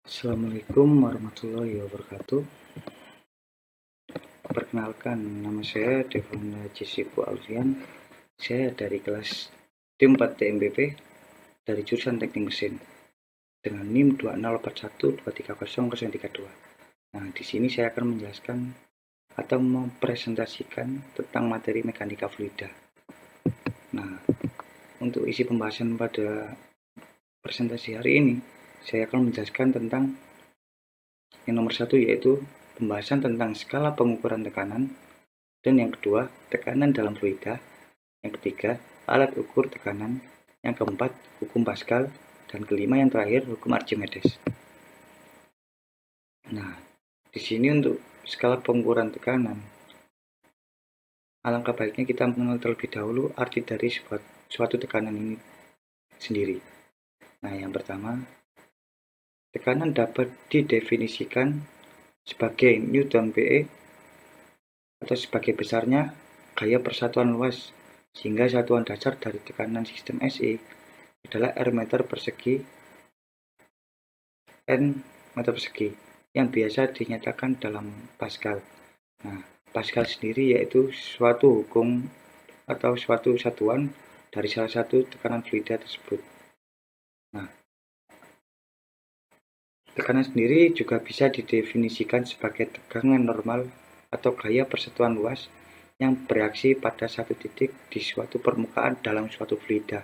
Assalamualaikum warahmatullahi wabarakatuh. Perkenalkan, nama saya Devona Jessico Alfian. Saya dari kelas D4 TMBP dari jurusan Teknik Mesin dengan NIM 20412300032. Nah, di sini saya akan menjelaskan atau mempresentasikan tentang materi mekanika fluida. Nah, untuk isi pembahasan pada presentasi hari ini, saya akan menjelaskan tentang yang nomor satu, yaitu pembahasan tentang skala pengukuran tekanan, dan yang kedua, tekanan dalam fluida, yang ketiga, alat ukur tekanan, yang keempat, hukum Pascal, dan kelima yang terakhir, hukum Archimedes. Nah, di sini untuk skala pengukuran tekanan, alangkah baiknya kita mengenal terlebih dahulu arti dari suatu tekanan ini sendiri. Nah, yang pertama, tekanan dapat didefinisikan sebagai Newton PE atau sebagai besarnya gaya persatuan luas, sehingga satuan dasar dari tekanan sistem SI adalah R meter persegi N meter persegi yang biasa dinyatakan dalam Pascal. Nah, Pascal sendiri yaitu suatu hukum atau suatu satuan dari salah satu tekanan fluida tersebut. Nah, tekanan sendiri juga bisa didefinisikan sebagai tegangan normal atau gaya persatuan luas yang bereaksi pada satu titik di suatu permukaan dalam suatu fluida.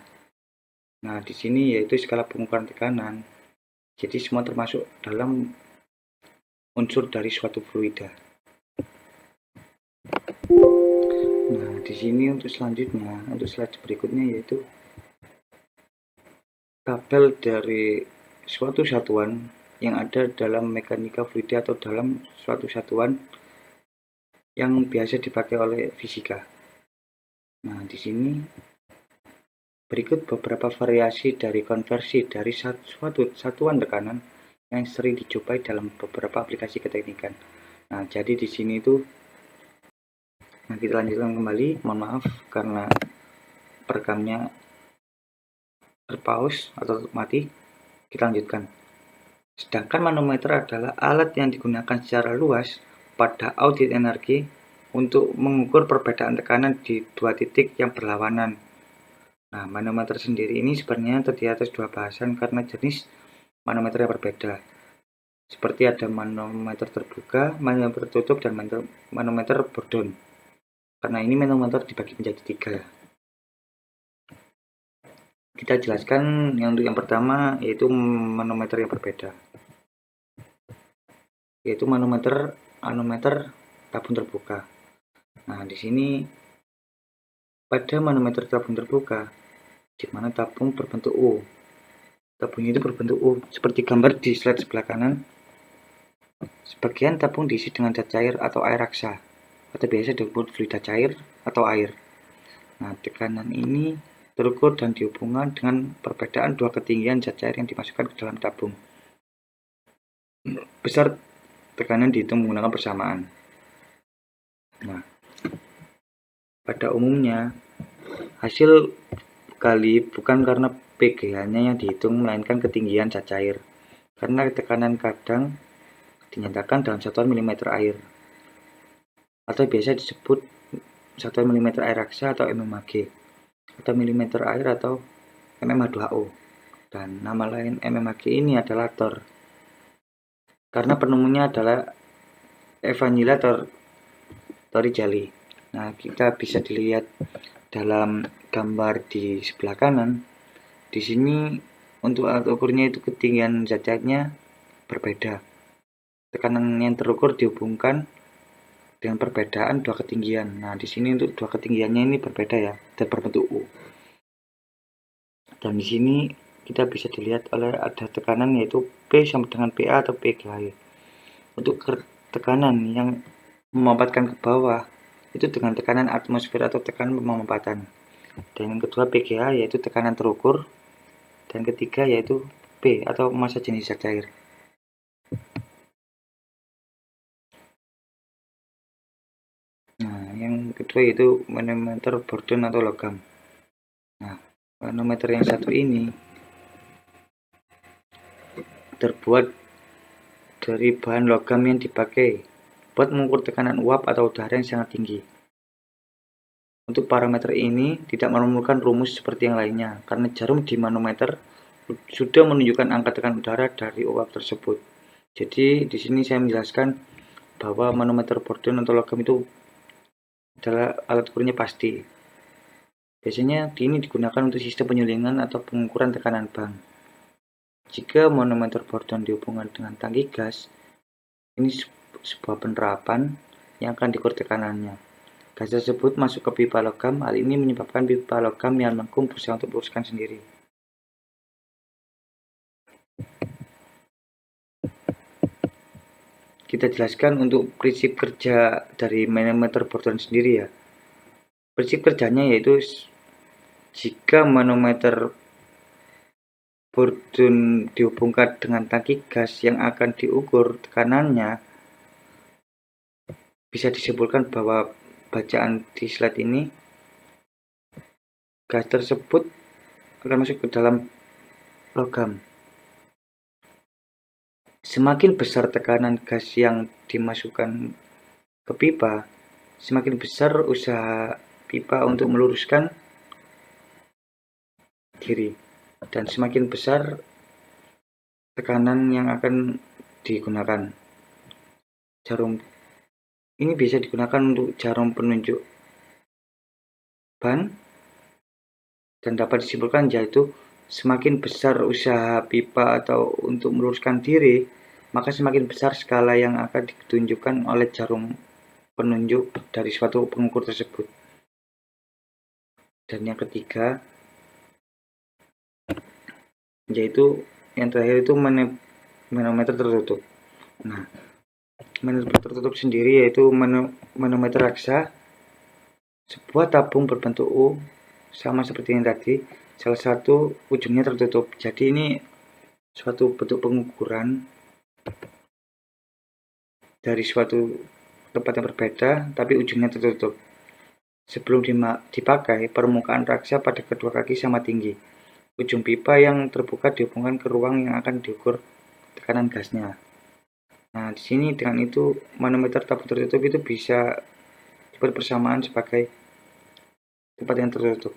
Nah, di sini yaitu skala pengukuran tekanan. Jadi semua termasuk dalam unsur dari suatu fluida. Nah, di sini untuk selanjutnya, untuk slide berikutnya yaitu tabel dari suatu satuan yang ada dalam mekanika fluida atau dalam suatu satuan yang biasa dipakai oleh fisika. Nah, di sini berikut beberapa variasi dari konversi dari suatu satuan tekanan yang sering dijumpai dalam beberapa aplikasi keteknikan. Nah, jadi di sini itu, nah kita lanjutkan kembali. Mohon maaf karena perekamnya terpause atau mati. Kita lanjutkan. Sedangkan manometer adalah alat yang digunakan secara luas pada audit energi untuk mengukur perbedaan tekanan di dua titik yang berlawanan. Nah, manometer sendiri ini sebenarnya terdiri atas dua bahasan karena jenis manometer yang berbeda. Seperti ada manometer terbuka, manometer tertutup, dan manometer Bourdon. Karena ini manometer dibagi menjadi tiga. Kita jelaskan yang untuk yang pertama, yaitu manometer yang berbeda, yaitu manometer tabung terbuka. Nah, di sini pada manometer tabung terbuka, di mana tabung berbentuk U. Tabung itu berbentuk U seperti gambar di slide sebelah kanan. Sebagian tabung diisi dengan zat cair atau air raksa, atau biasa disebut fluida cair atau air. Nah, tekanan ini terukur dan dihubungkan dengan perbedaan dua ketinggian zat cair yang dimasukkan ke dalam tabung. Besar tekanan dihitung menggunakan persamaan. Nah, pada umumnya hasil kali bukan karena PGH-nya yang dihitung, melainkan ketinggian zat cair. Karena tekanan kadang dinyatakan dalam satuan milimeter air, atau biasa disebut satuan milimeter air raksa atau mmHg, atau milimeter air atau mmH2O. Dan nama lain mmHg ini adalah Thor, karena penemunya adalah Evangelia Torricelli. Nah, kita bisa dilihat dalam gambar di sebelah kanan. Di sini untuk alat ukurnya itu ketinggian zat cairnya berbeda. Tekanan yang terukur dihubungkan dengan perbedaan dua ketinggian. Nah, di sini untuk dua ketinggiannya ini berbeda ya, dan berbentuk U. Dan di sini kita bisa dilihat oleh ada tekanan yaitu P sama dengan PA atau PGH. Untuk tekanan yang memampatkan ke bawah itu dengan tekanan atmosfer atau tekanan pemampatan. Dan yang kedua PGH yaitu tekanan terukur. Dan ketiga yaitu P atau massa jenis zat cair. Nah, yang kedua yaitu manometer Bourdon atau logam. Nah, manometer yang satu ini terbuat dari bahan logam yang dipakai buat mengukur tekanan uap atau udara yang sangat tinggi. Untuk parameter ini tidak memerlukan rumus seperti yang lainnya, karena jarum di manometer sudah menunjukkan angka tekanan udara dari uap tersebut. Jadi di sini saya menjelaskan bahwa manometer Borden atau logam itu adalah alat ukurnya pasti. Biasanya ini digunakan untuk sistem penyulingan atau pengukuran tekanan bank. Jika manometer Borden dihubungkan dengan tangki gas, ini sebuah penerapan yang akan diukur tekanannya. Gas tersebut masuk ke pipa logam, hal ini menyebabkan pipa logam yang melengkung berusaha untuk meluruskan sendiri. Kita jelaskan untuk prinsip kerja dari manometer Borden sendiri ya. Prinsip kerjanya yaitu jika manometer Borden dihubungkan dengan tangki gas yang akan diukur tekanannya, bisa disimpulkan bahwa bacaan di slide ini, gas tersebut akan masuk ke dalam logam. Semakin besar tekanan gas yang dimasukkan ke pipa, semakin besar usaha pipa untuk meluruskan diri, dan semakin besar tekanan yang akan digunakan. Jarum ini bisa digunakan untuk jarum penunjuk ban, dan dapat disimpulkan yaitu semakin besar usaha pipa atau untuk meluruskan diri, maka semakin besar skala yang akan ditunjukkan oleh jarum penunjuk dari suatu pengukur tersebut. Dan yang ketiga, yaitu yang terakhir itu manometer tertutup. Nah, manometer tertutup sendiri yaitu manometer raksa, sebuah tabung berbentuk U sama seperti yang tadi, salah satu ujungnya tertutup. Jadi ini suatu bentuk pengukuran dari suatu tempat yang berbeda tapi ujungnya tertutup. Sebelum dipakai, permukaan raksa pada kedua kaki sama tinggi. Ujung pipa yang terbuka dihubungkan ke ruang yang akan diukur tekanan gasnya. Nah, di sini dengan itu manometer tabung tertutup itu bisa dibuat persamaan sebagai tempat yang tertutup.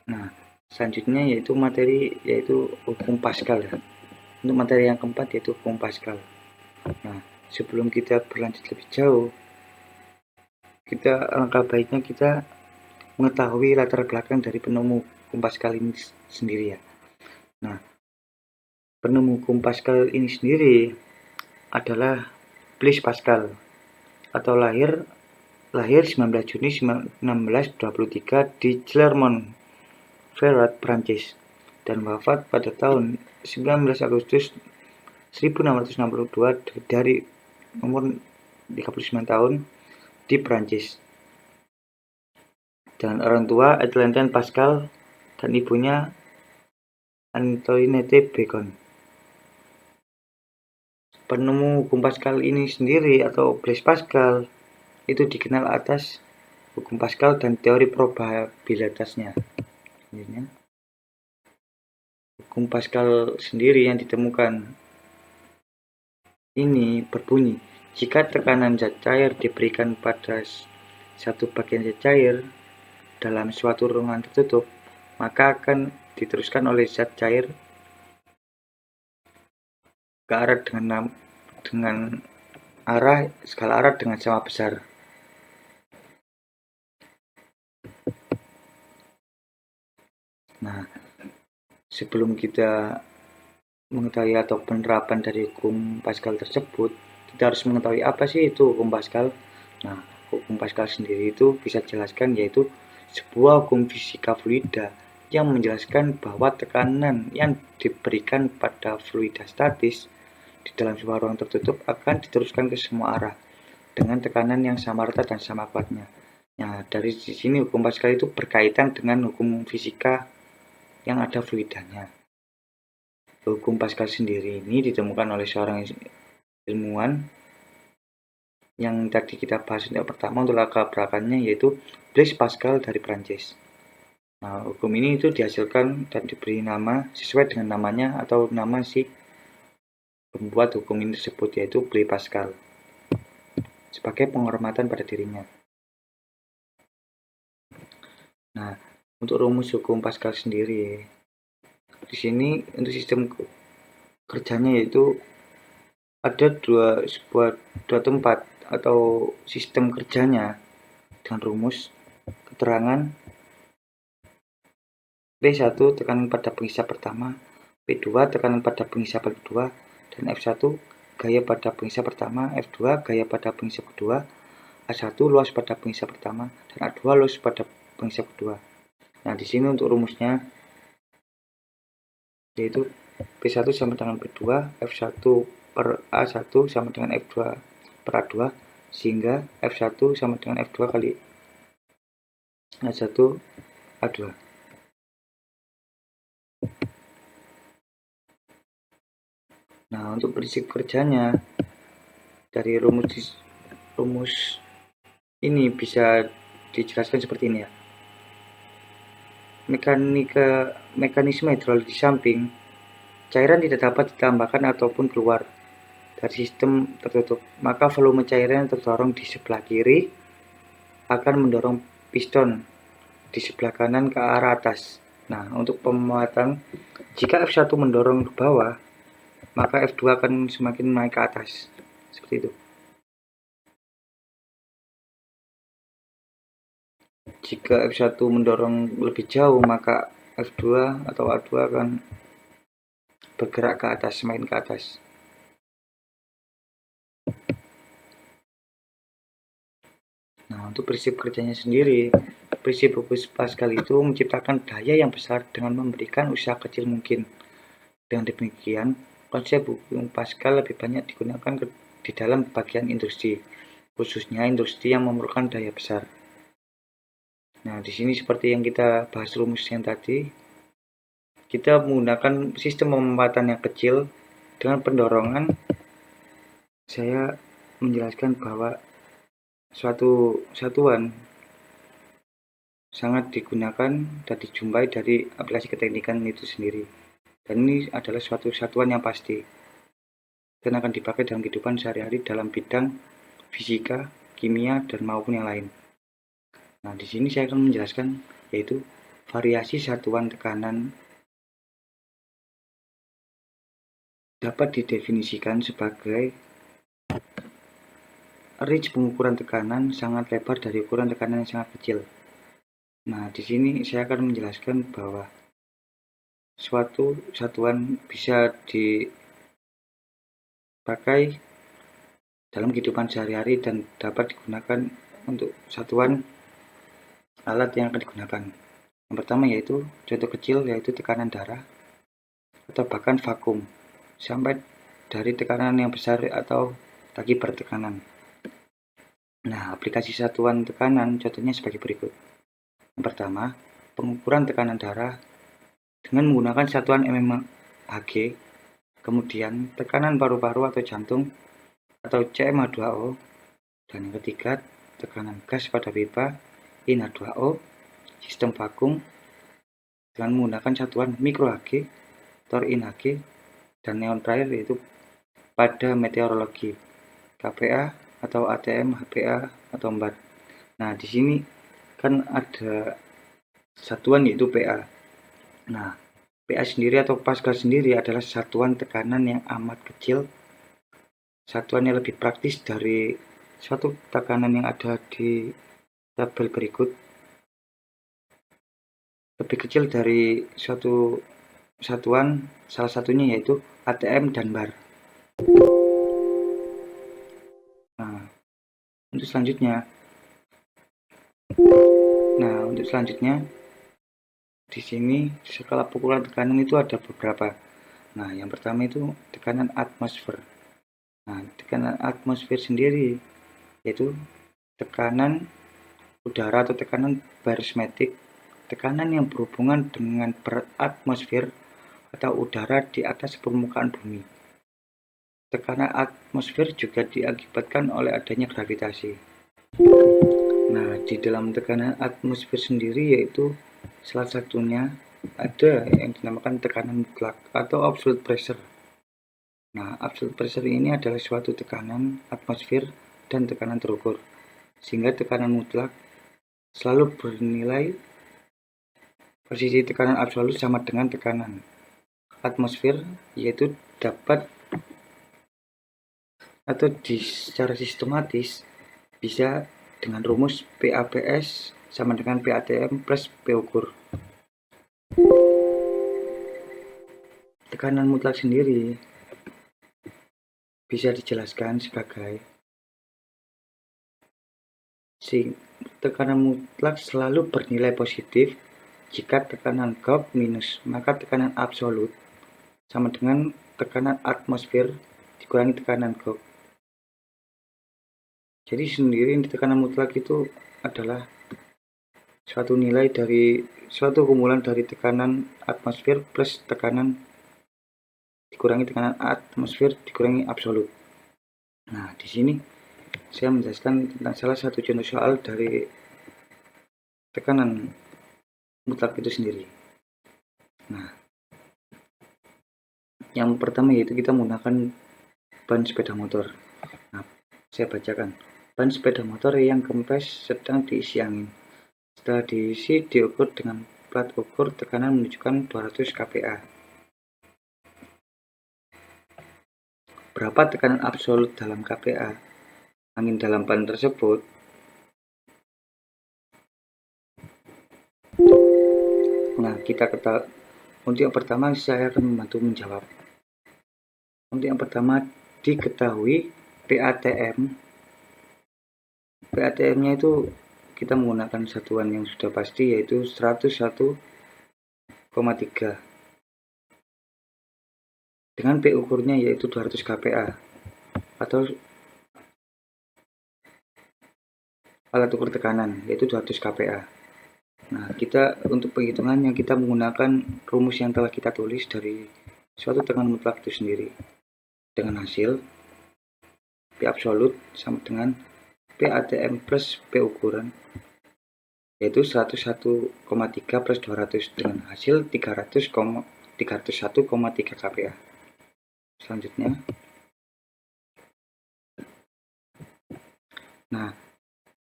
Nah, selanjutnya yaitu hukum Pascal ya. Untuk materi yang keempat yaitu hukum Pascal. Nah, sebelum kita berlanjut lebih jauh, alangkah baiknya kita mengetahui latar belakang dari penemu hukum Pascal ini sendiri ya. Nah, penemu hukum Pascal ini sendiri adalah Blaise Pascal, atau lahir 19 Juni 1623 di Clermont-Ferrand, Prancis, dan wafat pada tahun 19 Agustus 1662 dari umur 39 tahun di Prancis. Dan orang tua Étienne Pascal dan ibunya Antoinette Bacon. Penemu hukum Pascal ini sendiri atau Blaise Pascal itu dikenal atas hukum Pascal dan teori probabilitasnya. Hukum Pascal sendiri yang ditemukan ini berbunyi, jika tekanan zat cair diberikan pada satu bagian zat cair dalam suatu ruangan tertutup, maka akan diteruskan oleh zat cair ke arah dengan skala arah dengan sama besar. Nah, sebelum kita mengetahui atau penerapan dari hukum Pascal tersebut, kita harus mengetahui apa sih itu hukum Pascal. Nah, hukum Pascal sendiri itu bisa dijelaskan yaitu sebuah hukum fisika fluida yang menjelaskan bahwa tekanan yang diberikan pada fluida statis di dalam sebuah ruang tertutup akan diteruskan ke semua arah dengan tekanan yang sama rata dan sama kuatnya. Nah, dari sini hukum Pascal itu berkaitan dengan hukum fisika yang ada fluidanya. Hukum Pascal sendiri ini ditemukan oleh seorang ilmuwan yang tadi kita bahas yang pertama untuk latar belakangnya yaitu Blaise Pascal dari Prancis. Nah, hukum ini itu dihasilkan dan diberi nama sesuai dengan namanya atau nama si pembuat hukum ini tersebut, yaitu Blaise Pascal, sebagai penghormatan pada dirinya. Nah, untuk rumus hukum Pascal sendiri, di sini untuk sistem kerjanya yaitu ada dua tempat atau sistem kerjanya dengan rumus keterangan P1 tekanan pada pengisap pertama, P2 tekanan pada pengisap kedua, dan F1 gaya pada pengisap pertama, F2 gaya pada pengisap kedua, A1 luas pada pengisap pertama, dan A2 luas pada pengisap kedua. Nah, di sini untuk rumusnya yaitu P1 sama dengan P2, F1 per A1 sama dengan F2 per A2, sehingga F1 sama dengan F2 kali A1 A2. Nah, untuk prinsip kerjanya dari rumus ini bisa dijelaskan seperti ini ya. Mekanisme hidrolik di samping, cairan tidak dapat ditambahkan ataupun keluar dari sistem tertutup, maka volume cairan yang terdorong di sebelah kiri akan mendorong piston di sebelah kanan ke arah atas. Nah, untuk pemuatan, jika F1 mendorong ke bawah, maka F2 akan semakin naik ke atas. Seperti itu. Jika F1 mendorong lebih jauh, maka F2 atau A2 akan bergerak ke atas, semakin ke atas. Nah, untuk prinsip kerjanya sendiri, prinsip Blaise Pascal itu menciptakan daya yang besar dengan memberikan usaha kecil mungkin. Dengan demikian, konsep hukum Pascal lebih banyak digunakan di dalam bagian industri, khususnya industri yang memerlukan daya besar. Nah, di sini seperti yang kita bahas rumus yang tadi, kita menggunakan sistem pemanfaatan yang kecil dengan pendorongan. Saya menjelaskan bahwa suatu satuan sangat digunakan dan dijumpai dari aplikasi keteknikan itu sendiri. Dan ini adalah suatu satuan yang pasti dan akan dipakai dalam kehidupan sehari-hari dalam bidang fisika, kimia, dan maupun yang lain. Nah, di sini saya akan menjelaskan yaitu variasi satuan tekanan dapat didefinisikan sebagai range pengukuran tekanan sangat lebar dari ukuran tekanan yang sangat kecil. Nah, di sini saya akan menjelaskan bahwa suatu satuan bisa dipakai dalam kehidupan sehari-hari dan dapat digunakan untuk satuan alat yang akan digunakan. Yang pertama yaitu contoh kecil yaitu tekanan darah atau bahkan vakum sampai dari tekanan yang besar atau tagi bertekanan. Nah, aplikasi satuan tekanan contohnya sebagai berikut. Yang pertama, pengukuran tekanan darah dengan menggunakan satuan mmHg, kemudian tekanan paru-paru atau jantung atau CmH2O, dan yang ketiga, tekanan gas pada pipa InH2O, sistem vakum dengan menggunakan satuan mikroHg, TOR-InHg, dan yang terakhir yaitu pada meteorologi, KPA atau ATM, HPA atau MBAT. Nah, di sini kan ada satuan yaitu PA. Nah, PA sendiri atau Pascal sendiri adalah satuan tekanan yang amat kecil, satuan yang lebih praktis dari suatu tekanan yang ada di tabel berikut, lebih kecil dari suatu satuan, salah satunya yaitu ATM dan bar. Nah, untuk selanjutnya di sini skala pukulan tekanan itu ada beberapa. Nah, yang pertama itu tekanan atmosfer. Nah, tekanan atmosfer sendiri yaitu tekanan udara atau tekanan barometric, tekanan yang berhubungan dengan berat atmosfer atau udara di atas permukaan bumi. Tekanan atmosfer juga diakibatkan oleh adanya gravitasi. Nah, di dalam tekanan atmosfer sendiri yaitu Salah satunya ada yang dinamakan tekanan mutlak atau absolute pressure. Nah, absolute pressure ini adalah suatu tekanan atmosfer dan tekanan terukur, sehingga tekanan mutlak selalu bernilai posisi tekanan absolut sama dengan tekanan atmosfer, yaitu dapat atau secara sistematis bisa dengan rumus PAPS sama dengan PATM plus P ukur. Tekanan mutlak sendiri bisa dijelaskan sebagai tekanan mutlak selalu bernilai positif jika tekanan Gauss minus, maka tekanan absolut sama dengan tekanan atmosfer dikurangi tekanan Gauss. Jadi sendiri tekanan mutlak itu adalah suatu nilai dari suatu kumpulan dari tekanan atmosfer plus tekanan dikurangi tekanan atmosfer dikurangi absolut. Nah, di sini saya menjelaskan tentang salah satu contoh soal dari tekanan mutlak itu sendiri. Nah, yang pertama yaitu kita menggunakan ban sepeda motor. Nah, saya bacakan. Ban sepeda motor yang kempes sedang diisi angin. Setelah diisi, diukur dengan plat ukur tekanan menunjukkan 200 kPa. Berapa tekanan absolut dalam kPa angin dalam ban tersebut? Nah, kita ketahui. Untuk yang pertama, saya akan membantu menjawab. Untuk yang pertama, diketahui PATM. PATM-nya itu kita menggunakan satuan yang sudah pasti, yaitu 101,3. Dengan P ukurnya yaitu 200 kPa atau alat ukur tekanan, yaitu 200 kPa. Nah, kita untuk penghitungannya kita menggunakan rumus yang telah kita tulis dari suatu tekanan mutlak itu sendiri. Dengan hasil P absolut sama dengan P ATM plus P ukuran, yaitu 101,3 plus 200 dengan hasil 301,3 kPa. Selanjutnya, nah,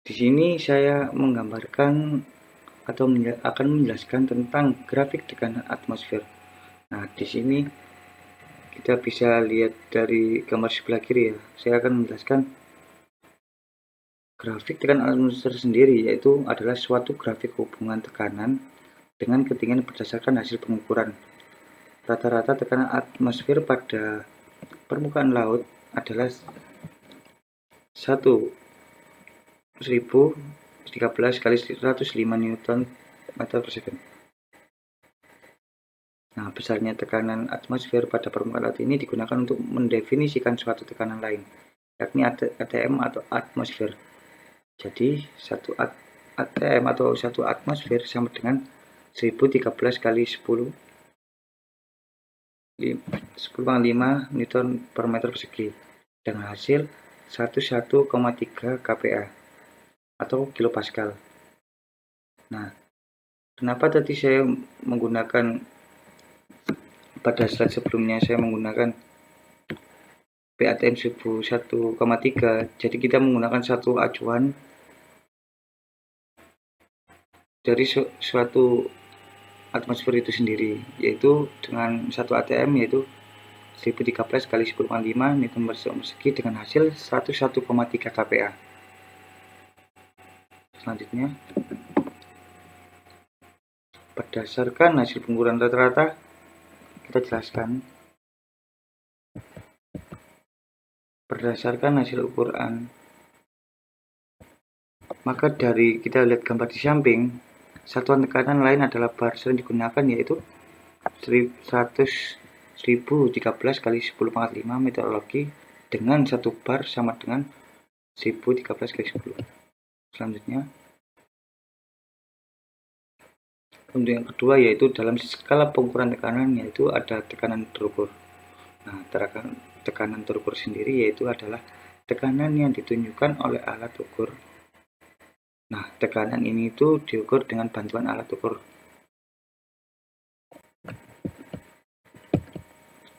di sini saya menggambarkan atau akan menjelaskan tentang grafik tekanan atmosfer. Nah, di sini kita bisa lihat dari gambar sebelah kiri ya. Saya akan menjelaskan grafik tekanan atmosfer sendiri, yaitu adalah suatu grafik hubungan tekanan dengan ketinggian berdasarkan hasil pengukuran. Rata-rata tekanan atmosfer pada permukaan laut adalah 1013 kali 105 Newton meter per second. Nah, besarnya tekanan atmosfer pada permukaan laut ini digunakan untuk mendefinisikan suatu tekanan lain, yakni ATM atau atmosfer. Jadi, satu ATM atau satu atmosfer sama dengan 1013 kali 10,5 Newton per meter persegi dengan hasil 101,3 kPa atau kilopascal. Nah, kenapa tadi saya menggunakan pada slide sebelumnya saya menggunakan PATM 1,3, jadi kita menggunakan satu acuan dari suatu atmosfer itu sendiri, yaitu dengan satu ATM yaitu 1013 kali 10,5 Newton per persegi dengan hasil 101,3 kPa. Selanjutnya, berdasarkan hasil pengukuran rata-rata, kita jelaskan berdasarkan hasil ukuran, maka dari kita lihat gambar di samping, satuan tekanan lain adalah bar sering digunakan, yaitu 1013 kali 10 pangkat 5 meteorologi dengan satu bar sama dengan 1013 kali 10. Selanjutnya, untuk yang kedua yaitu dalam skala pengukuran tekanan, yaitu ada tekanan terukur. Nah, tekanan terukur sendiri yaitu adalah tekanan yang ditunjukkan oleh alat ukur. Nah, tekanan ini itu diukur dengan bantuan alat ukur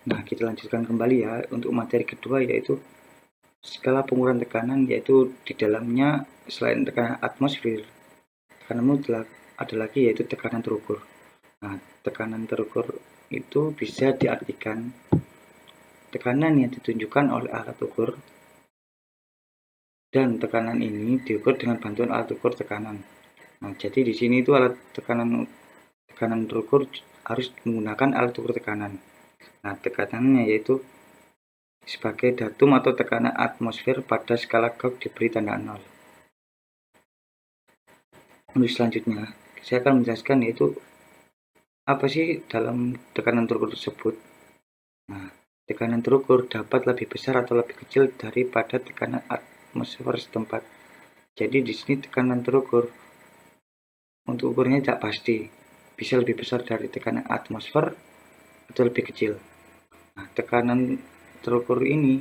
Nah, kita lanjutkan kembali ya untuk materi kedua, yaitu skala pengukuran tekanan, yaitu di dalamnya selain tekanan atmosfer, tekanan mutlak ada lagi yaitu tekanan terukur. Nah, tekanan terukur itu bisa diartikan tekanan yang ditunjukkan oleh alat ukur, dan tekanan ini diukur dengan bantuan alat ukur tekanan. Nah, jadi di sini itu alat tekanan terukur harus menggunakan alat ukur tekanan. Nah, tekanannya yaitu sebagai datum atau tekanan atmosfer pada skala Gauss diberi tanda 0. Untuk selanjutnya, saya akan menjelaskan yaitu apa sih dalam tekanan terukur tersebut. Nah, tekanan terukur dapat lebih besar atau lebih kecil daripada tekanan atmosfer setempat. Jadi di sini tekanan terukur untuk ukurnya tidak pasti, bisa lebih besar dari tekanan atmosfer atau lebih kecil. Nah, tekanan terukur ini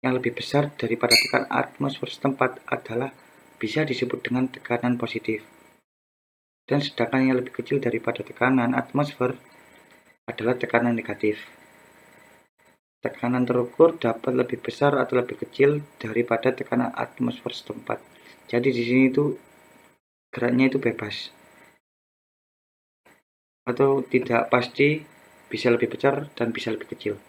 yang lebih besar daripada tekanan atmosfer setempat adalah bisa disebut dengan tekanan positif. Dan sedangkan yang lebih kecil daripada tekanan atmosfer adalah tekanan negatif. Tekanan terukur dapat lebih besar atau lebih kecil daripada tekanan atmosfer setempat. Jadi di sini itu geraknya itu bebas atau tidak pasti, bisa lebih besar dan bisa lebih kecil.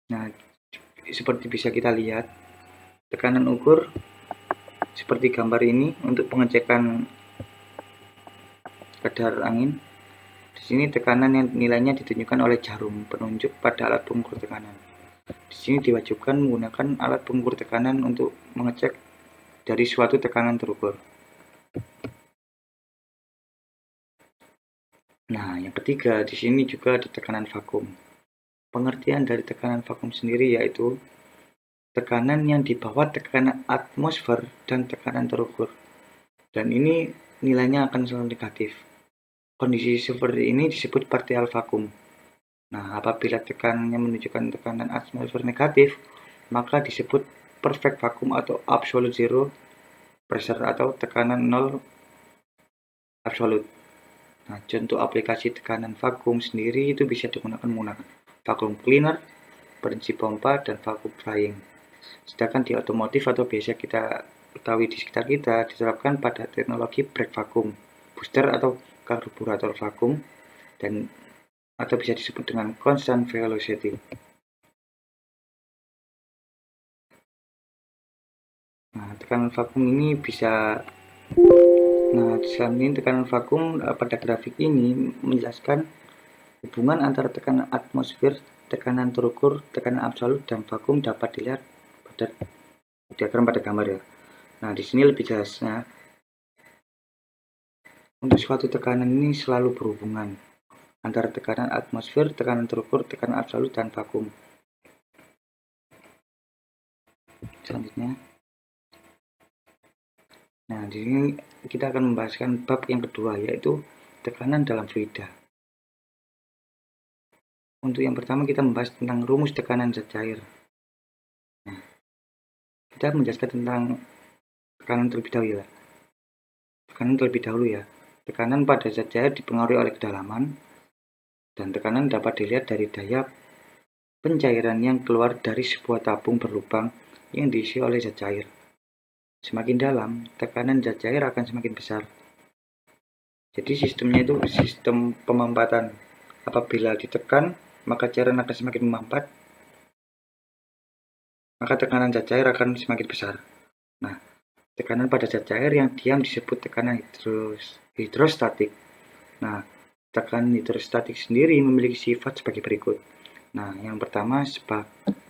Nah, seperti bisa kita lihat, tekanan ukur seperti gambar ini untuk pengecekan kadar angin. Di sini tekanan yang nilainya ditunjukkan oleh jarum penunjuk pada alat pengukur tekanan. Di sini diwajibkan menggunakan alat pengukur tekanan untuk mengecek dari suatu tekanan terukur. Nah, yang ketiga, di sini juga ada tekanan vakum. Pengertian dari tekanan vakum sendiri yaitu tekanan yang di bawah tekanan atmosfer dan tekanan terukur. Dan ini nilainya akan selalu negatif. Kondisi seperti ini disebut partial vakum. Nah, apabila tekanannya menunjukkan tekanan atmosfer negatif, maka disebut perfect vacuum atau absolute zero pressure atau tekanan nol absolut. Nah, contoh aplikasi tekanan vakum sendiri itu bisa digunakan menggunakan vacuum cleaner, prinsip pompa, dan vacuum drying. Sedangkan di otomotif atau biasa kita ketahui di sekitar kita diterapkan pada teknologi brake vacuum, booster atau karburator vakum, dan atau bisa disebut dengan constant velocity. Nah, tekanan vakum ini bisa selanjutnya tekanan vakum pada grafik ini menjelaskan hubungan antara tekanan atmosfer, tekanan terukur, tekanan absolut, dan vakum dapat dilihat pada diagram pada gambar ya. Nah, di sini lebih jelasnya untuk suatu tekanan ini selalu berhubungan antara tekanan atmosfer, tekanan terukur, tekanan absolut, dan vakum. Selanjutnya, nah di sini kita akan membahaskan bab yang kedua, yaitu tekanan dalam fluida. Untuk yang pertama kita membahas tentang rumus tekanan zat cair. Nah, kita menjelaskan tentang tekanan terlebih dahulu ya. Tekanan pada zat cair dipengaruhi oleh kedalaman, dan tekanan dapat dilihat dari daya pencairan yang keluar dari sebuah tabung berlubang yang diisi oleh zat cair. Semakin dalam, tekanan zat cair akan semakin besar. Jadi sistemnya itu sistem pemampatan. Apabila ditekan, maka cairan akan semakin memampat, maka tekanan zat cair akan semakin besar. Nah, tekanan pada zat cair yang diam disebut tekanan hidrostatik. Nah, tekanan hidrostatik sendiri memiliki sifat sebagai berikut. Nah, yang pertama,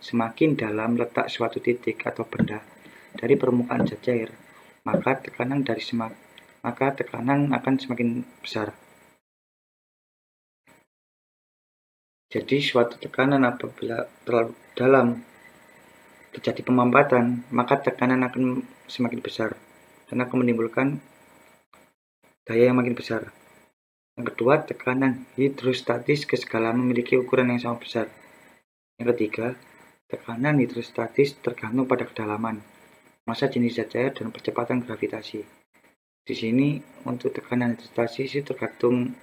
semakin dalam letak suatu titik atau benda dari permukaan zat cair, maka tekanan akan semakin besar. Jadi suatu tekanan apabila terlalu dalam terjadi pemampatan, maka tekanan akan semakin besar dan akan menimbulkan daya yang makin besar. Yang kedua, tekanan hidrostatis ke skala memiliki ukuran yang sama besar. Yang ketiga, tekanan hidrostatis tergantung pada kedalaman, massa jenis zat cair, dan percepatan gravitasi. Di sini untuk tekanan hidrostatis itu tergantung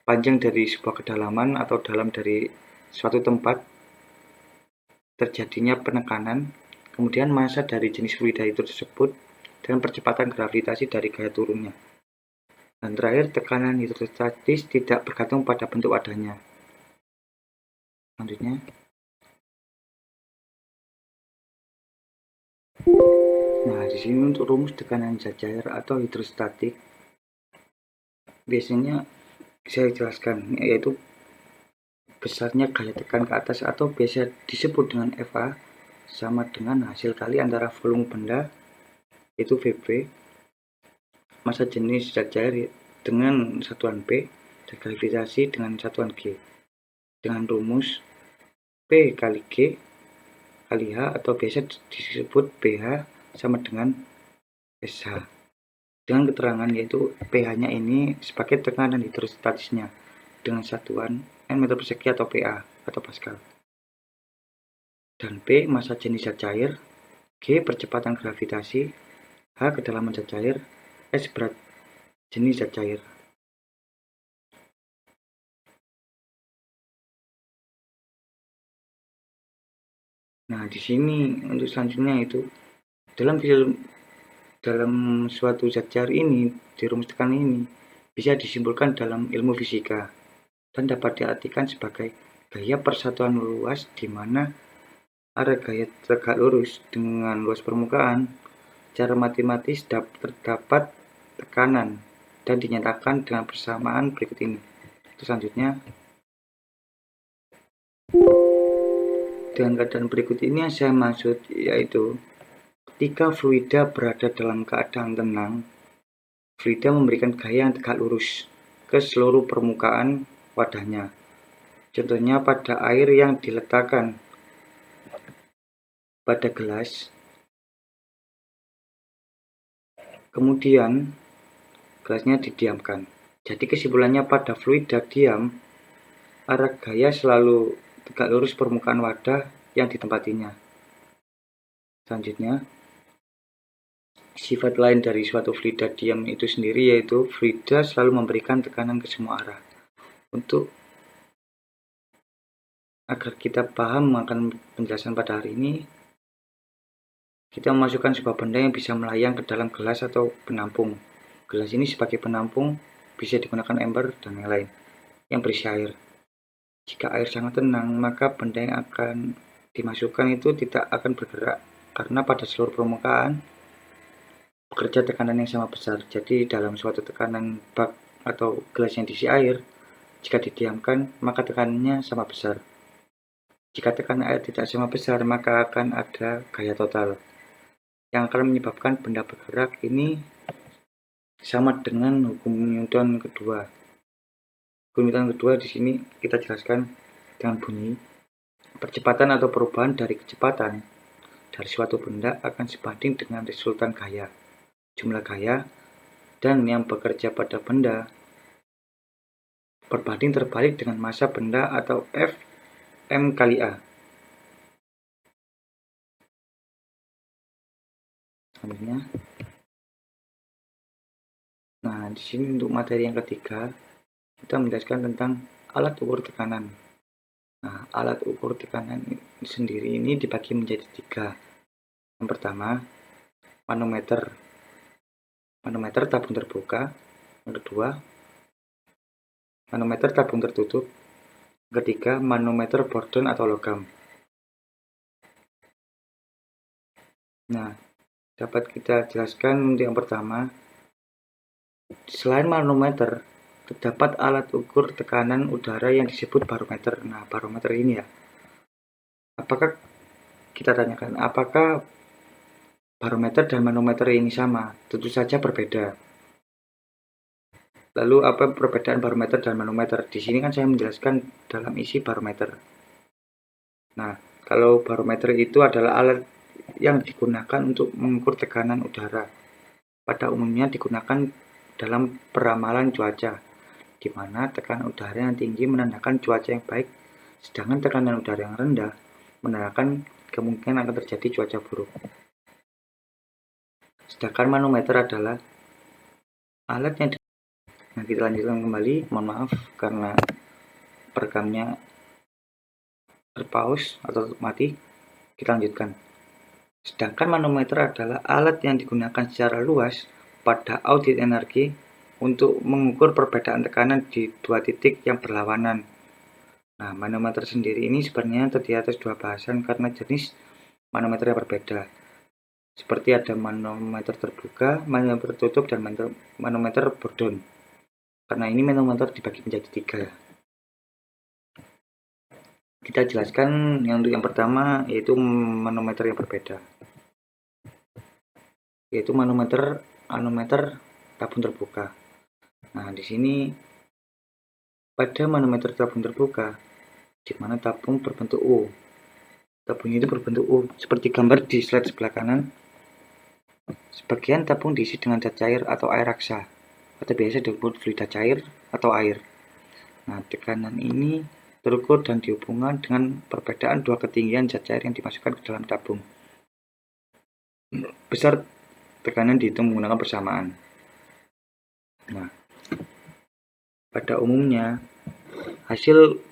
panjang dari sebuah kedalaman atau dalam dari suatu tempat terjadinya penekanan, kemudian massa dari jenis fluida itu tersebut, dan percepatan gravitasi dari gaya turunnya. Dan terakhir, tekanan hidrostatis tidak bergantung pada bentuk wadahnya. Selanjutnya, nah di sini untuk rumus tekanan zat cair atau hidrostatik, biasanya saya jelaskan, yaitu besarnya gaya tekan ke atas atau biasa disebut dengan FA sama dengan hasil kali antara volume benda, yaitu VB, massa jenis zat cair dengan satuan P, dan gravitasi dengan satuan G, dengan rumus P kali G kali H atau biasa disebut PH sama dengan SH, dengan keterangan yaitu pH-nya ini sebagai tekanan hidrostatisnya dengan satuan N meter persegi atau PA atau Pascal, dan P massa jenis zat cair, G percepatan gravitasi, H kedalaman zat cair, S berat jenis zat cair. Nah, di sini untuk selanjutnya itu dalam suatu zat cair ini, di rumus tekanan ini bisa disimpulkan dalam ilmu fisika dan dapat diartikan sebagai gaya persatuan luas di mana area gaya tegak lurus dengan luas permukaan. Secara matematis terdapat tekanan dan dinyatakan dengan persamaan berikut ini. Terus selanjutnya, dengan keadaan berikut ini yang saya maksud yaitu ketika fluida berada dalam keadaan tenang, fluida memberikan gaya yang tegak lurus ke seluruh permukaan wadahnya. Contohnya pada air yang diletakkan pada gelas, kemudian gelasnya didiamkan. Jadi kesimpulannya pada fluida diam, arah gaya selalu tegak lurus permukaan wadah yang ditempatinya. Selanjutnya, sifat lain dari suatu fluida diam itu sendiri yaitu fluida selalu memberikan tekanan ke semua arah. Untuk agar kita paham akan penjelasan pada hari ini, kita memasukkan sebuah benda yang bisa melayang ke dalam gelas atau penampung. Gelas ini sebagai penampung bisa digunakan ember dan lain-lain yang berisi air. Jika air sangat tenang, maka benda yang akan dimasukkan itu tidak akan bergerak karena pada seluruh permukaan bekerja tekanan yang sama besar. Jadi dalam suatu tekanan bak atau gelas yang diisi air, jika didiamkan maka tekanannya sama besar. Jika tekanan air tidak sama besar, maka akan ada gaya total yang akan menyebabkan benda bergerak. Ini sama dengan hukum Newton kedua. Hukum Newton kedua di sini kita jelaskan dengan bunyi, percepatan atau perubahan dari kecepatan dari suatu benda akan sebanding dengan resultan gaya, jumlah gaya, dan yang bekerja pada benda berbanding terbalik dengan massa benda atau F M kali A. Selanjutnya, nah di sini untuk materi yang ketiga kita menjelaskan tentang alat ukur tekanan. Nah, alat ukur tekanan sendiri ini dibagi menjadi 3. Yang pertama, manometer. Manometer tabung terbuka. Yang kedua, manometer tabung tertutup. Yang ketiga, manometer Borden atau logam. Nah, dapat kita jelaskan untuk yang pertama, selain manometer, terdapat alat ukur tekanan udara yang disebut barometer. Nah, barometer ini ya, apakah kita tanyakan, apakah barometer dan manometer ini sama? Tentu saja berbeda. Lalu apa perbedaan barometer dan manometer? Di sini kan saya menjelaskan dalam isi barometer. Nah, kalau barometer itu adalah alat yang digunakan untuk mengukur tekanan udara. Pada umumnya digunakan dalam peramalan cuaca, di mana tekanan udara yang tinggi menandakan cuaca yang baik, sedangkan tekanan udara yang rendah menandakan kemungkinan akan terjadi cuaca buruk. Sedangkan manometer adalah alat yang Nah, kita lanjutkan kembali. Mohon maaf karena perekamnya terpause atau mati. Kita lanjutkan. Sedangkan manometer adalah alat yang digunakan secara luas pada audit energi untuk mengukur perbedaan tekanan di dua titik yang berlawanan. Nah, manometer sendiri ini sebenarnya terdiri atas dua bahasan karena jenis manometer yang berbeda. Seperti ada manometer terbuka, manometer tertutup, dan manometer Bourdon. Karena ini manometer dibagi menjadi 3. Kita jelaskan yang untuk yang pertama yaitu manometer yang berbeda. Yaitu manometer tabung terbuka. Nah, di sini pada manometer tabung terbuka, di mana tabung berbentuk U. Tabung itu berbentuk U, seperti gambar di slide sebelah kanan. Sebagian tabung diisi dengan zat cair atau air raksa, atau biasa disebut fluida cair atau air. Nah, tekanan ini terukur dan dihubungkan dengan perbedaan dua ketinggian zat cair yang dimasukkan ke dalam tabung. Besar tekanan dihitung menggunakan persamaan. Nah, pada umumnya hasil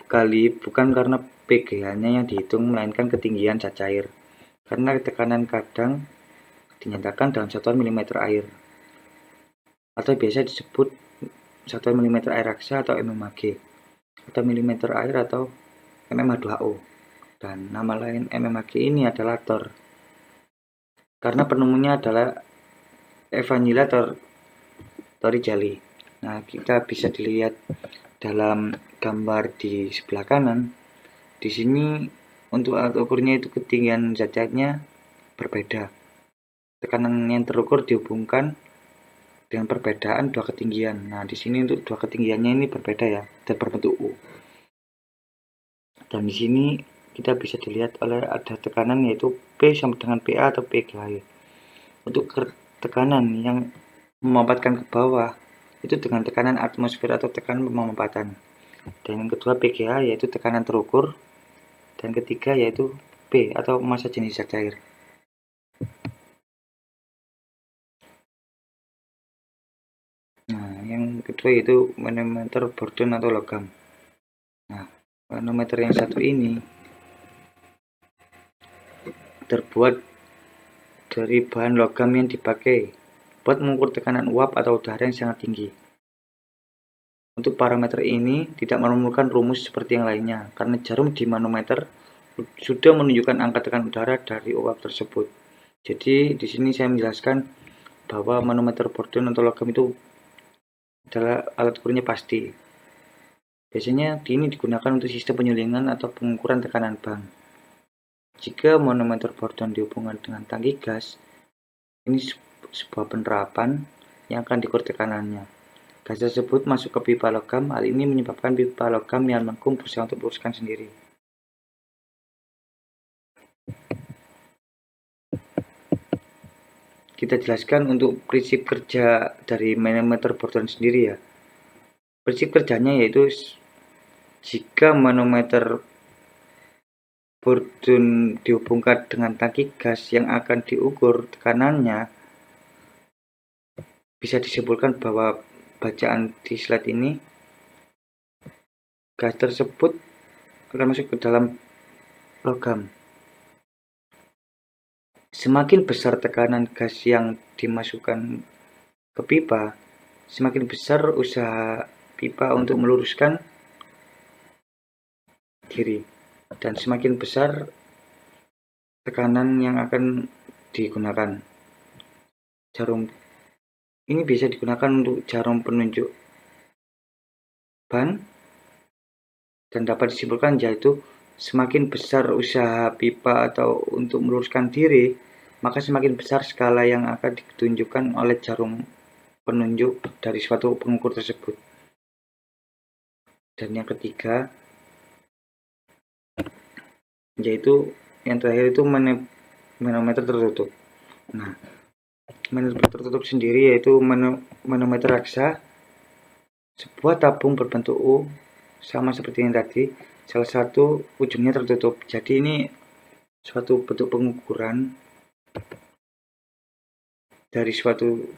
kali bukan karena PGH-nya yang dihitung, melainkan ketinggian zat cair. Karena tekanan kadang dinyatakan dalam satuan milimeter air, atau biasa disebut satuan milimeter air raksa atau mmHg, atau milimeter air atau mmH2O. Dan nama lain mmHg ini adalah Thor, karena penemunya adalah Evangelia Torricelli. Nah, kita bisa dilihat dalam gambar di sebelah kanan. Di sini untuk alat ukurnya itu ketinggian zat cairnya berbeda. Tekanan yang terukur dihubungkan dengan perbedaan dua ketinggian. Nah, di sini untuk dua ketinggiannya ini berbeda ya, dan berbentuk U. Dan di sini kita bisa dilihat oleh ada tekanan yaitu P sama dengan PA atau PGH. Untuk tekanan yang memampatkan ke bawah itu dengan tekanan atmosfer atau tekanan pemampatan. Dan yang kedua PGH yaitu tekanan terukur, dan ketiga yaitu P atau massa jenis zat cair. Nah, yang kedua yaitu manometer Bourdon atau logam. Nah, manometer yang satu ini terbuat dari bahan logam yang dipakai buat mengukur tekanan uap atau udara yang sangat tinggi. Untuk parameter ini tidak memerlukan rumus seperti yang lainnya, karena jarum di manometer sudah menunjukkan angka tekanan udara dari uap tersebut. Jadi di sini saya menjelaskan bahwa manometer Bourdon atau logam itu adalah alat ukurnya pasti. Biasanya ini digunakan untuk sistem penyulingan atau pengukuran tekanan bank. Jika manometer Bourdon dihubungkan dengan tangki gas, ini sebuah penerapan yang akan diukur tekanannya. Gas tersebut masuk ke pipa logam. Hal ini menyebabkan pipa logam yang melengkung berusaha untuk meluruskan sendiri. Kita jelaskan untuk prinsip kerja dari manometer Bourdon sendiri ya. Prinsip kerjanya yaitu jika manometer Bourdon dihubungkan dengan tangki gas yang akan diukur tekanannya, bisa disimpulkan bahwa bacaan di slide ini, gas tersebut akan masuk ke dalam logam. Semakin besar tekanan gas yang dimasukkan ke pipa, semakin besar usaha pipa untuk meluruskan diri, dan semakin besar tekanan yang akan digunakan. Jarum ini bisa digunakan untuk jarum penunjuk ban, dan dapat disimpulkan yaitu semakin besar usaha pipa atau untuk meluruskan diri, maka semakin besar skala yang akan ditunjukkan oleh jarum penunjuk dari suatu pengukur tersebut. Dan yang ketiga yaitu yang terakhir itu manometer tertutup. Nah, manometer tertutup sendiri yaitu manometer raksa, sebuah tabung berbentuk U sama seperti yang tadi, salah satu ujungnya tertutup. Jadi ini suatu bentuk pengukuran dari suatu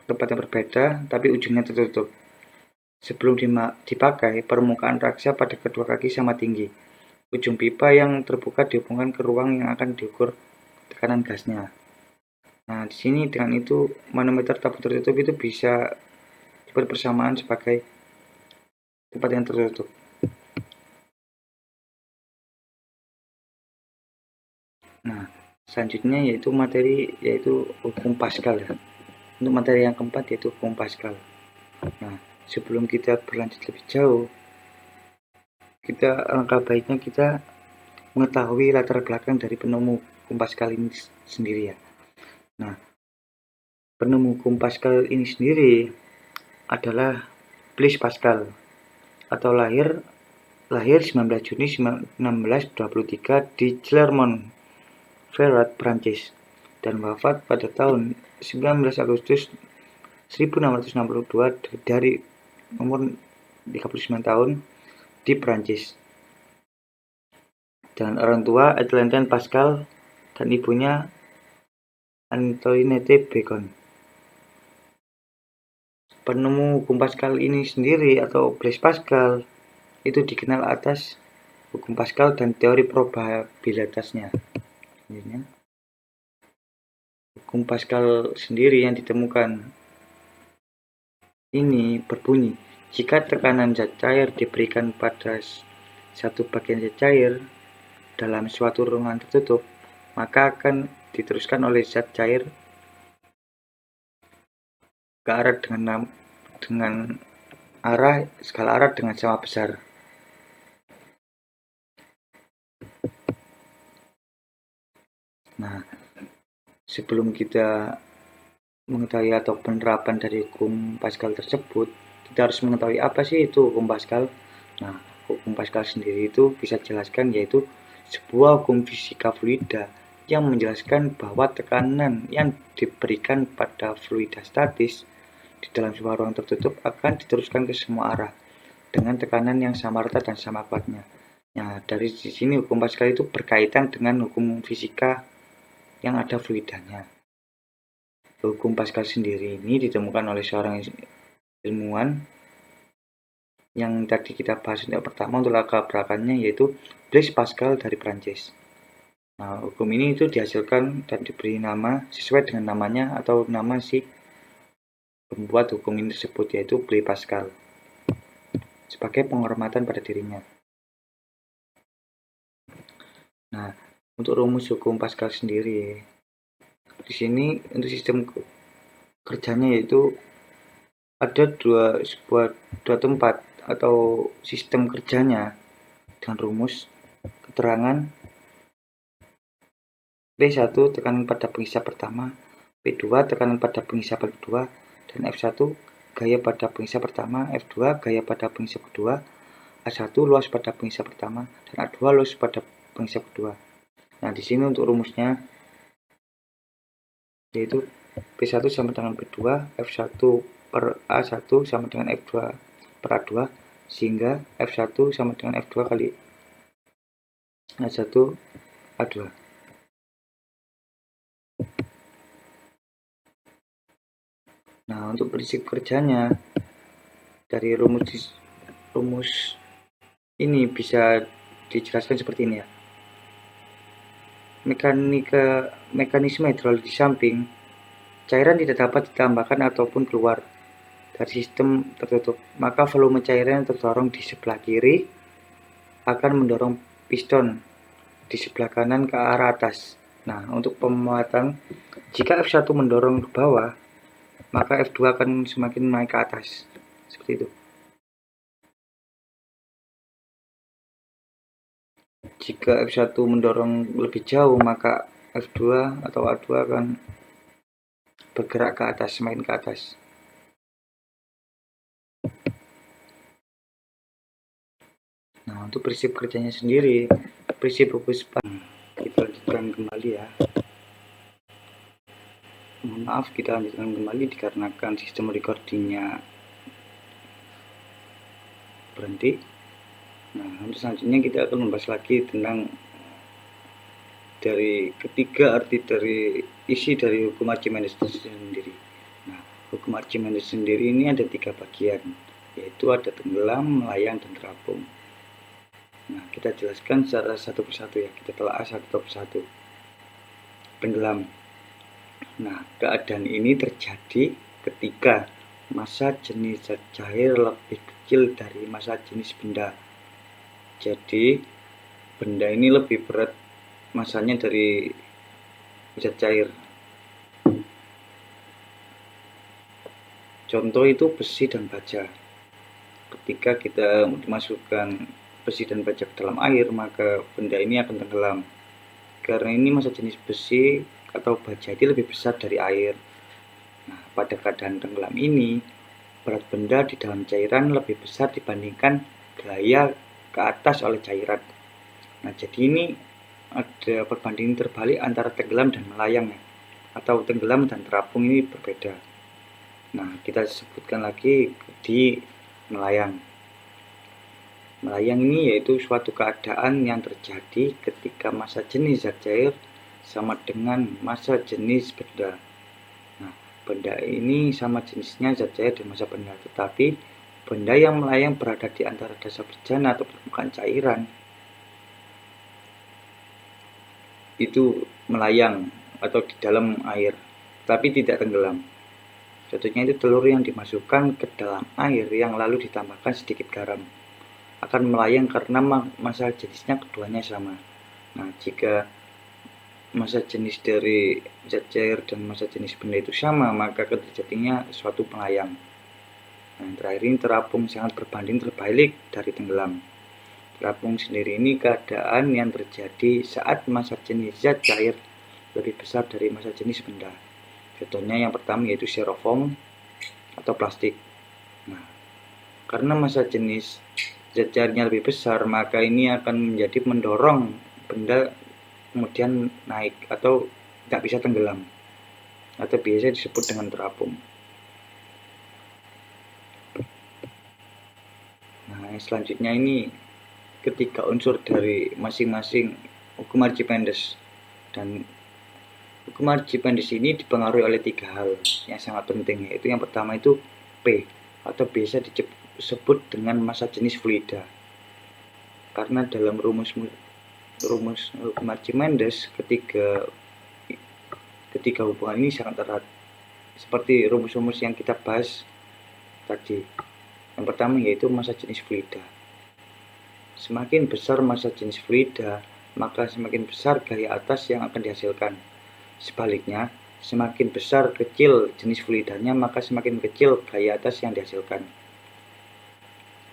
tempat yang berbeda tapi ujungnya tertutup. Sebelum dipakai, permukaan raksa pada kedua kaki sama tinggi. Ujung pipa yang terbuka dihubungkan ke ruang yang akan diukur tekanan gasnya. Nah, di sini dengan itu manometer tabung tertutup itu bisa dibuat persamaan sebagai tempat yang tertutup. Nah, selanjutnya yaitu hukum Pascal ya. Untuk materi yang keempat yaitu hukum Pascal. Nah, sebelum kita berlanjut lebih jauh, alangkah baiknya kita mengetahui latar belakang dari penemu hukum Pascal ini sendiri ya. Nah, penemu hukum Pascal ini sendiri adalah Blaise Pascal atau lahir 19 Juni 1623 di Clermont-Ferrand, Prancis, dan wafat pada tahun 19 Agustus 1662 dari umur 39 tahun di Prancis. Dan orang tua Étienne Pascal dan ibunya Antoinette Bacon. Penemu hukum Pascal ini sendiri atau Blaise Pascal itu dikenal atas hukum Pascal dan teori probabilitasnya. Hukum Pascal sendiri yang ditemukan ini berbunyi, jika tekanan zat cair diberikan pada satu bagian zat cair dalam suatu ruangan tertutup, maka akan diteruskan oleh zat cair ke arah dengan skala arah dengan sama besar. Nah, sebelum kita mengetahui atau penerapan dari hukum Pascal tersebut, kita harus mengetahui apa sih itu hukum Pascal. Nah, hukum Pascal sendiri itu bisa dijelaskan yaitu sebuah hukum fisika fluida yang menjelaskan bahwa tekanan yang diberikan pada fluida statis di dalam sebuah ruang tertutup akan diteruskan ke semua arah dengan tekanan yang sama rata dan sama kuatnya. Nah, dari sini hukum Pascal itu berkaitan dengan hukum fisika yang ada fluidanya. Hukum Pascal sendiri ini ditemukan oleh seorang ilmuwan yang tadi kita bahas yang pertama untuk latar belakangnya yaitu Blaise Pascal dari Prancis. Nah, hukum ini itu dihasilkan dan diberi nama sesuai dengan namanya atau nama si pembuat hukum ini tersebut yaitu Blaise Pascal sebagai penghormatan pada dirinya. Nah, untuk rumus hukum Pascal sendiri di sini untuk sistem kerjanya yaitu ada dua tempat atau sistem kerjanya dengan rumus keterangan P1 tekanan pada penghisap pertama, P2 tekanan pada penghisap kedua, dan F1 gaya pada penghisap pertama, F2 gaya pada penghisap kedua, A1 luas pada penghisap pertama, dan A2 luas pada penghisap kedua. Nah, di sini untuk rumusnya yaitu P1 sama dengan P2, F1 per A1 sama dengan F2 per A2, sehingga F1 sama dengan F2 kali A1 A2. Nah, untuk prinsip kerjanya dari rumus ini bisa dijelaskan seperti ini ya. Mekanisme hidrolik di samping, cairan tidak dapat ditambahkan ataupun keluar dari sistem tertutup, maka volume cairan yang terdorong di sebelah kiri akan mendorong piston di sebelah kanan ke arah atas. Nah, untuk pemuatan, jika F1 mendorong ke bawah, maka F2 akan semakin naik ke atas. Seperti itu. Jika F1 mendorong lebih jauh, maka F2 atau A2 akan bergerak ke atas, semakin ke atas. Nah, untuk prinsip kerjanya sendiri, prinsip hukum kita lanjutkan kembali ya. Mohon maaf, kita lanjutkan kembali dikarenakan sistem recordingnya berhenti. Nah, untuk selanjutnya kita akan membahas lagi tentang dari ketiga arti dari isi dari hukum Archimedes sendiri. Nah, hukum Archimedes sendiri ini ada 3 bagian. yaitu ada tenggelam, melayang, dan terapung. Nah, kita jelaskan secara satu persatu ya, kita telah satu persatu. Tenggelam. Nah, keadaan ini terjadi ketika massa jenis zat cair lebih kecil dari massa jenis benda. Jadi, benda ini lebih berat massanya dari zat cair. Contoh itu besi dan baja. Ketika kita memasukkan besi dan baja ke dalam air, maka benda ini akan tenggelam. Karena ini massa jenis besi atau baja ini lebih besar dari air. Nah, pada keadaan tenggelam ini, berat benda di dalam cairan lebih besar dibandingkan gaya ke atas oleh cairan. Nah, jadi ini ada perbandingan terbalik antara tenggelam dan melayang ya. Atau tenggelam dan terapung ini berbeda. Nah, kita sebutkan lagi di melayang. Melayang ini yaitu suatu keadaan yang terjadi ketika massa jenis zat cair sama dengan massa jenis benda. Nah, benda ini sama jenisnya zat cair dan massa benda, tetapi benda yang melayang berada di antara dasar bejana atau permukaan cairan itu melayang atau di dalam air, tapi tidak tenggelam. Contohnya itu telur yang dimasukkan ke dalam air yang lalu ditambahkan sedikit garam akan melayang karena massa jenisnya keduanya sama. Nah, jika massa jenis dari zat cair dan massa jenis benda itu sama, maka terjadinya suatu melayang. Nah, yang terakhir ini terapung, sangat berbanding terbalik dari tenggelam. Terapung sendiri ini keadaan yang terjadi saat massa jenis zat cair lebih besar dari massa jenis benda. Contohnya yang pertama yaitu styrofoam atau plastik. Nah, karena massa jenis zat cairnya lebih besar, maka ini akan menjadi mendorong benda kemudian naik atau tidak bisa tenggelam, atau biasa disebut dengan terapung. Nah, selanjutnya ini ketiga unsur dari masing-masing hukum Archimedes, dan hukum Archimedes ini dipengaruhi oleh tiga hal yang sangat penting, yaitu yang pertama itu P atau biasa disebut dengan massa jenis fluida. Karena dalam rumus hukum Archimedes ketiga hubungan ini sangat erat, seperti rumus-rumus yang kita bahas tadi. Yang pertama yaitu massa jenis fluida. Semakin besar massa jenis fluida, maka semakin besar gaya atas yang akan dihasilkan. Sebaliknya, semakin besar kecil jenis fluidanya, maka semakin kecil gaya atas yang dihasilkan.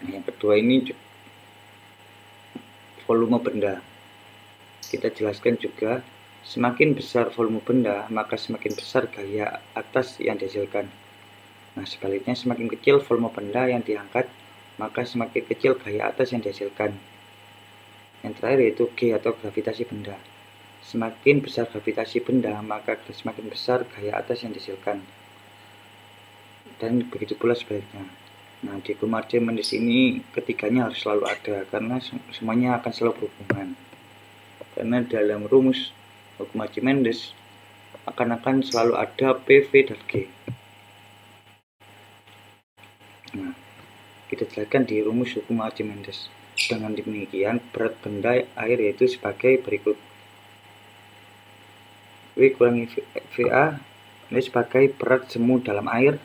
Nah, yang kedua ini volume benda. Kita jelaskan juga, semakin besar volume benda, maka semakin besar gaya atas yang dihasilkan. Nah, sebaliknya semakin kecil volume benda yang diangkat, maka semakin kecil gaya atas yang dihasilkan. Yang terakhir yaitu G atau gravitasi benda. Semakin besar gravitasi benda, maka semakin besar gaya atas yang dihasilkan. Dan begitu pula sebaliknya. Nah, di hukum Archimedes ini ketiganya harus selalu ada, karena semuanya akan selalu berhubungan. Karena dalam rumus hukum Archimedes akan selalu ada P, V, dan G. Nah, kita jelaskan di rumus hukum Archimedes. Dengan demikian, berat benda air yaitu sebagai berikut. W kurangi VA ini sebagai berat semu dalam air,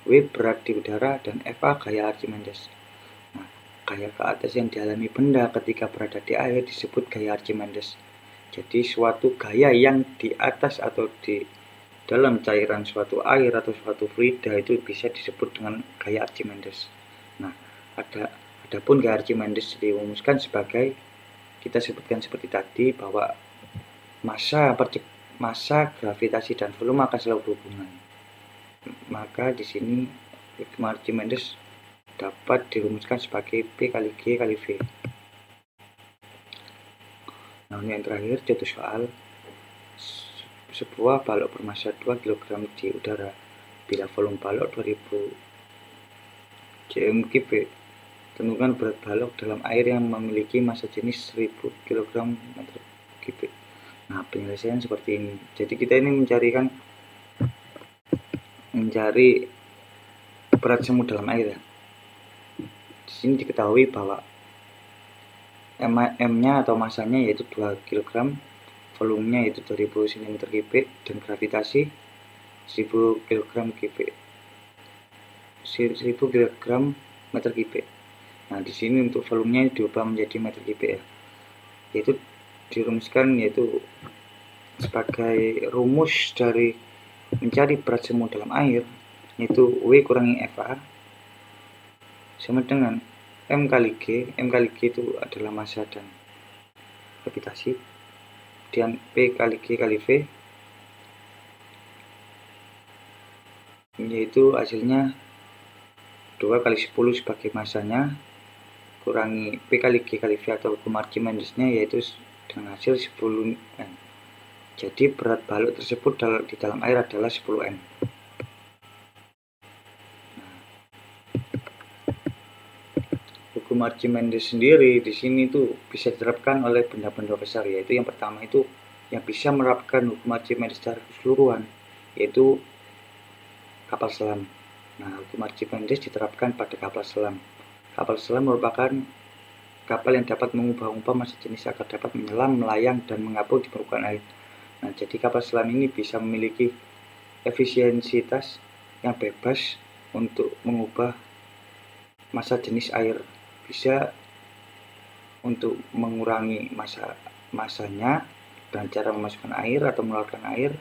W berat di udara, dan FA gaya Archimedes. Nah, gaya ke atas yang dialami benda ketika berada di air disebut gaya Archimedes. Jadi suatu gaya yang di atas atau di dalam cairan suatu air atau suatu fluida itu bisa disebut dengan gaya Archimedes. Nah, adapun gaya Archimedes dirumuskan sebagai, kita sebutkan seperti tadi, bahwa massa, gravitasi, dan volume akan selalu berhubungan. Maka di sini hukum Archimedes dapat dirumuskan sebagai P kali G kali V. Nah, yang terakhir, contoh soal. Sebuah balok bermassa 2 kg di udara. Bila volume balok 2000 cm3, tentukan berat balok dalam air yang memiliki massa jenis 1000 kg/m3. Nah, penyelesaian seperti ini. Jadi kita ini mencari berat semu dalam air ya. Di sini diketahui bahwa M-nya atau masanya yaitu 2 kg, volumenya yaitu 2000 cm3 dan gravitasi 1000 kg meter kubik. Nah, di sini untuk volumenya diubah menjadi meter kubik ya. Yaitu dirumuskan yaitu sebagai rumus dari mencari berat semu dalam air, yaitu W kurangi FA sama dengan M kali G. M kali G itu adalah massa dan gravitasi, kemudian P kali G kali V, yaitu hasilnya 2 kali 10 sebagai massanya, kurangi P kali G kali V atau hukum Archimedesnya, yaitu dengan hasil 10 N. Jadi berat balut tersebut di dalam air adalah 10 N. Hukum Archimedes sendiri di sini tuh bisa diterapkan oleh benda-benda besar, yaitu yang pertama itu yang bisa menerapkan hukum Archimedes secara keseluruhan yaitu kapal selam. Nah, hukum Archimedes diterapkan pada kapal selam. Kapal selam merupakan kapal yang dapat mengubah-ubah massa jenis agar dapat menyelam, melayang, dan mengapung di permukaan air. Nah, jadi kapal selam ini bisa memiliki efisiensitas yang bebas untuk mengubah massa jenis air, bisa untuk mengurangi masanya dengan cara memasukkan air atau mengeluarkan air,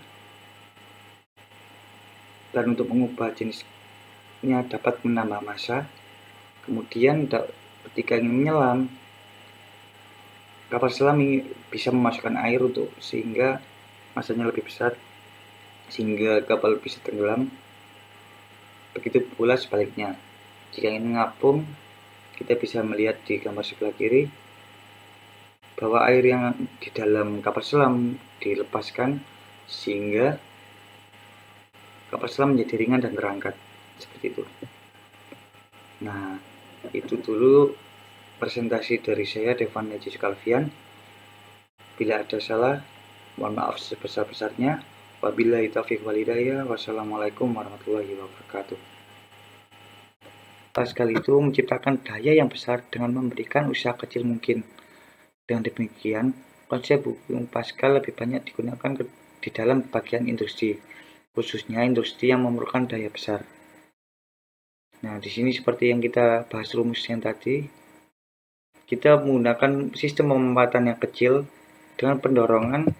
dan untuk mengubah jenisnya dapat menambah massa. Kemudian ketika ingin menyelam, kapal selam ini bisa memasukkan air untuk sehingga masanya lebih besar sehingga kapal bisa tenggelam. Begitu pula sebaliknya, jika ingin mengapung, kita bisa melihat di gambar sebelah kiri bahwa air yang di dalam kapal selam dilepaskan sehingga kapal selam menjadi ringan dan terangkat seperti itu. Nah, itu dulu presentasi dari saya, Devan Najis Kalvian. Bila ada salah, mohon maaf sebesar-besarnya. Wabillahi taufiq wal hidayah. Wassalamualaikum warahmatullahi wabarakatuh. Pascal itu menciptakan daya yang besar dengan memberikan usaha kecil mungkin. Dengan demikian, konsep hukum Pascal lebih banyak digunakan di dalam bagian industri, khususnya industri yang memerlukan daya besar. Nah, di sini seperti yang kita bahas rumus yang tadi, kita menggunakan sistem pemanfaatan yang kecil dengan pendorongan